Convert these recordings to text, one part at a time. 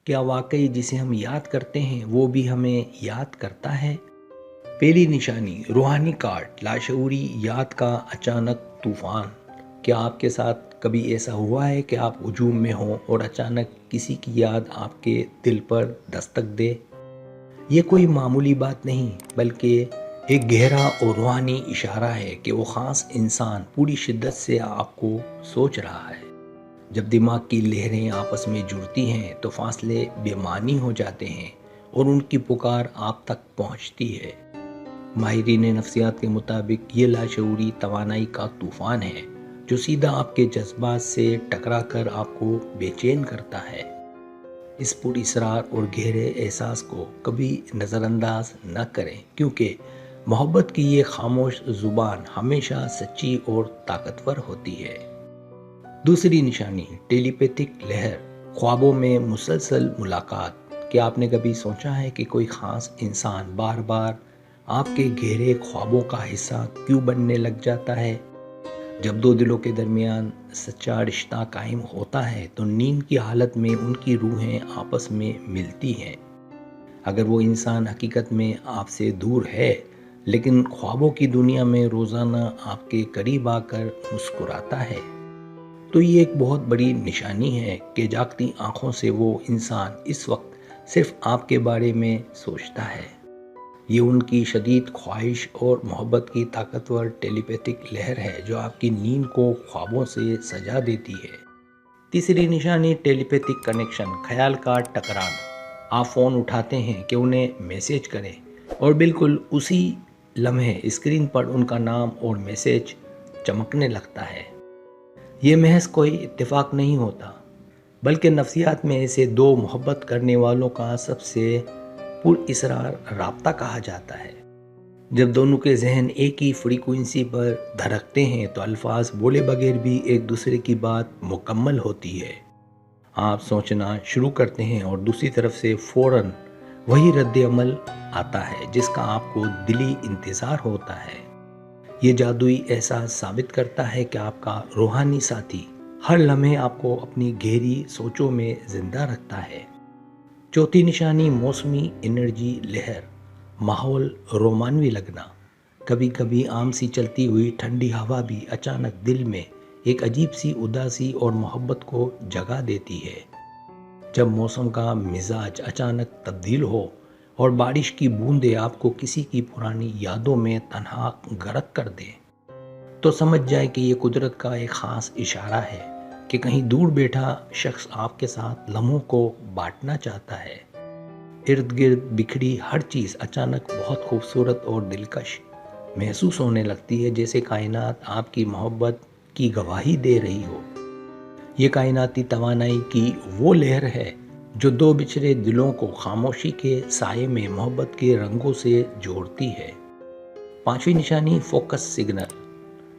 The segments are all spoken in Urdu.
کیا واقعی جسے ہم یاد کرتے ہیں وہ بھی ہمیں یاد کرتا ہے؟ پہلی نشانی روحانی کارڈ، لاشعوری یاد کا اچانک طوفان۔ کیا آپ کے ساتھ کبھی ایسا ہوا ہے کہ آپ ہجوم میں ہوں اور اچانک کسی کی یاد آپ کے دل پر دستک دے؟ یہ کوئی معمولی بات نہیں بلکہ ایک گہرا اور روحانی اشارہ ہے کہ وہ خاص انسان پوری شدت سے آپ کو سوچ رہا ہے۔ جب دماغ کی لہریں آپس میں جڑتی ہیں تو فاصلے بے معنی ہو جاتے ہیں اور ان کی پکار آپ تک پہنچتی ہے۔ ماہرین نفسیات کے مطابق یہ لاشعوری توانائی کا طوفان ہے جو سیدھا آپ کے جذبات سے ٹکرا کر آپ کو بے چین کرتا ہے۔ اس پر اسرار اور گہرے احساس کو کبھی نظر انداز نہ کریں، کیونکہ محبت کی یہ خاموش زبان ہمیشہ سچی اور طاقتور ہوتی ہے۔ دوسری نشانی ٹیلی پیتھک لہر، خوابوں میں مسلسل ملاقات۔ کیا آپ نے کبھی سوچا ہے کہ کوئی خاص انسان بار بار آپ کے گہرے خوابوں کا حصہ کیوں بننے لگ جاتا ہے؟ جب دو دلوں کے درمیان سچا رشتہ قائم ہوتا ہے تو نیند کی حالت میں ان کی روحیں آپس میں ملتی ہیں۔ اگر وہ انسان حقیقت میں آپ سے دور ہے لیکن خوابوں کی دنیا میں روزانہ آپ کے قریب آ کر مسکراتا ہے، تو یہ ایک بہت بڑی نشانی ہے کہ جاگتی آنکھوں سے وہ انسان اس وقت صرف آپ کے بارے میں سوچتا ہے۔ یہ ان کی شدید خواہش اور محبت کی طاقتور ٹیلی پیتھک لہر ہے جو آپ کی نیند کو خوابوں سے سجا دیتی ہے۔ تیسری نشانی ٹیلی پیتھک کنیکشن، خیال کا ٹکرانا۔ آپ فون اٹھاتے ہیں کہ انہیں میسیج کریں اور بالکل اسی لمحے اسکرین پر ان کا نام اور میسیج چمکنے لگتا ہے۔ یہ محض کوئی اتفاق نہیں ہوتا بلکہ نفسیات میں اسے دو محبت کرنے والوں کا سب سے پر اسرار رابطہ کہا جاتا ہے۔ جب دونوں کے ذہن ایک ہی فریکوئنسی پر دھڑکتے ہیں تو الفاظ بولے بغیر بھی ایک دوسرے کی بات مکمل ہوتی ہے۔ آپ سوچنا شروع کرتے ہیں اور دوسری طرف سے فوراً وہی رد عمل آتا ہے جس کا آپ کو دلی انتظار ہوتا ہے۔ یہ جادوئی احساس ثابت کرتا ہے کہ آپ کا روحانی ساتھی ہر لمحے آپ کو اپنی گہری سوچوں میں زندہ رکھتا ہے۔ چوتھی نشانی موسمی انرجی لہر، ماحول رومانوی لگنا۔ کبھی کبھی عام سی چلتی ہوئی ٹھنڈی ہوا بھی اچانک دل میں ایک عجیب سی اداسی اور محبت کو جگا دیتی ہے۔ جب موسم کا مزاج اچانک تبدیل ہو اور بارش کی بوندیں آپ کو کسی کی پرانی یادوں میں تنہا غرق کر دیں، تو سمجھ جائے کہ یہ قدرت کا ایک خاص اشارہ ہے کہ کہیں دور بیٹھا شخص آپ کے ساتھ لمحوں کو بانٹنا چاہتا ہے۔ ارد گرد بکھری ہر چیز اچانک بہت خوبصورت اور دلکش محسوس ہونے لگتی ہے، جیسے کائنات آپ کی محبت کی گواہی دے رہی ہو۔ یہ کائناتی توانائی کی وہ لہر ہے جو دو بچھڑے دلوں کو خاموشی کے سائے میں محبت کے رنگوں سے جوڑتی ہے۔ پانچویں نشانی فوکس سگنل،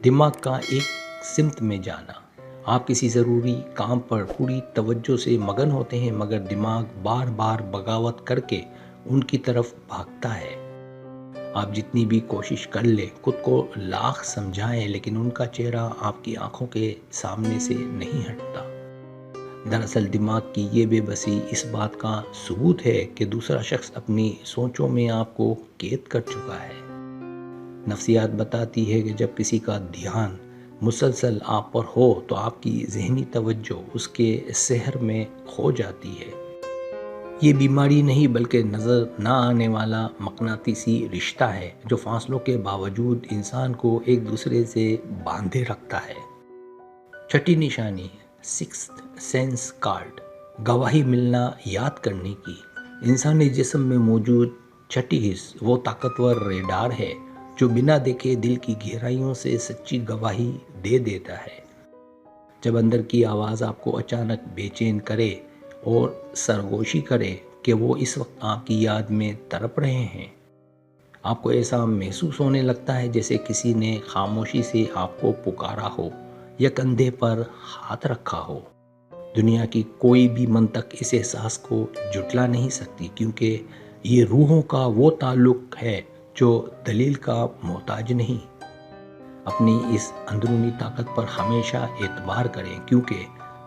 دماغ کا ایک سمت میں جانا۔ آپ کسی ضروری کام پر پوری توجہ سے مگن ہوتے ہیں مگر دماغ بار بار بغاوت کر کے ان کی طرف بھاگتا ہے۔ آپ جتنی بھی کوشش کر لیں، خود کو لاکھ سمجھائیں، لیکن ان کا چہرہ آپ کی آنکھوں کے سامنے سے نہیں ہٹتا۔ دراصل دماغ کی یہ بے بسی اس بات کا ثبوت ہے کہ دوسرا شخص اپنی سوچوں میں آپ کو قید کر چکا ہے۔ نفسیات بتاتی ہے کہ جب کسی کا دھیان مسلسل آپ پر ہو تو آپ کی ذہنی توجہ اس کے سحر میں کھو جاتی ہے۔ یہ بیماری نہیں بلکہ نظر نہ آنے والا مقناطیسی رشتہ ہے جو فاصلوں کے باوجود انسان کو ایک دوسرے سے باندھے رکھتا ہے۔ چھٹی نشانی سکستھ سینس کارڈ، گواہی ملنا یاد کرنے کی۔ انسانی جسم میں موجود چھٹی حص وہ طاقتور ریڈار ہے جو بنا دیکھے دل کی گہرائیوں سے سچی گواہی دے دیتا ہے۔ جب اندر کی آواز آپ کو اچانک بے چین کرے اور سرگوشی کرے کہ وہ اس وقت آپ کی یاد میں تڑپ رہے ہیں، آپ کو ایسا محسوس ہونے لگتا ہے جیسے کسی نے خاموشی سے آپ کو پکارا ہو یا کندھے پر ہاتھ رکھا ہو۔ دنیا کی کوئی بھی منطق اس احساس کو جھٹلا نہیں سکتی، کیونکہ یہ روحوں کا وہ تعلق ہے جو دلیل کا محتاج نہیں۔ اپنی اس اندرونی طاقت پر ہمیشہ اعتبار کریں، کیونکہ